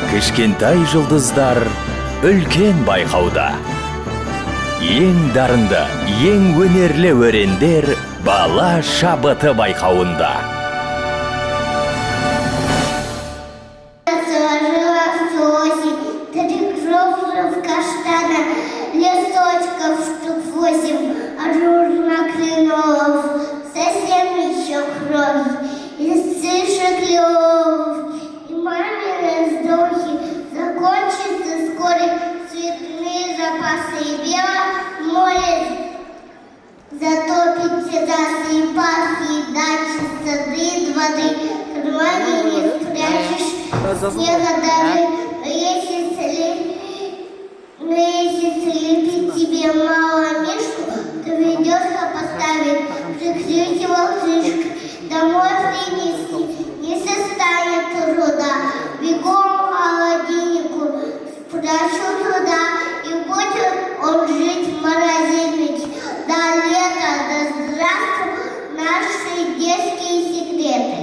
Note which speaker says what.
Speaker 1: Кішкентай жұлдыздар үлкен байқауда. Ең дарынды, ең өнерлі өрендер бала шабыты байқауында.
Speaker 2: Каштана, листочков штук 8, ажурно кленов, совсем еще кровь, из цишек клёв. И мамины вздохи закончатся вскоре, цветные запасы и бело море затопит террасы и парки, и дачи, сады, воды. В кармане не спрячешь снега даже, но если слепить тебе мало мишку, то ведёшко поставит, прикрыть его крышкой, домой принести не составит труда. Бегом к холодильнику, спрячу туда, и будет он жить в морозильнике до лета. Да здравствуют наши детские секреты.